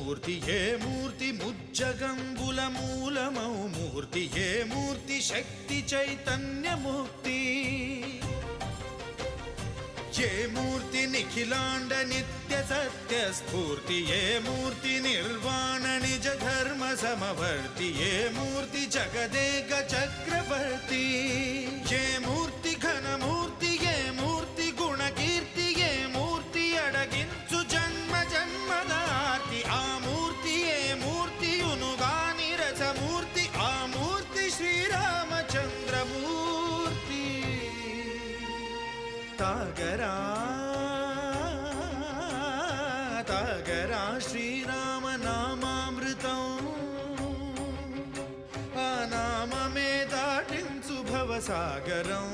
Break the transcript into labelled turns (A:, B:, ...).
A: స్ఫూర్తి ఏ మూర్తి ముజ్జగంబుల మూలమౌ మూర్తి ఏ మూర్తి శక్తి చైతన్యముక్తి ఏ మూర్తి నిఖిలాండ నిత్య సత్య స్ఫూర్తి ఏ మూర్తి నిర్వాణ నిజ ధర్మ సమవర్తి ఏ మూర్తి జగదేక చక్రవర్తి ఏ మూర్తి ఘనమూర్తి ఏ మూర్తి గుణకీర్తి ఏ మూర్తి అడగించు జన్మ జన్మదార్తి ఆ మూర్తి ఏ మూర్తి ఉనుగాని రసమూర్తి ఆ మూర్తి శ్రీరామచంద్రమూర్తి తాగరా తాగరా శ్రీరామ నామామృతం ఆ నామమే దాటించు భవసాగరం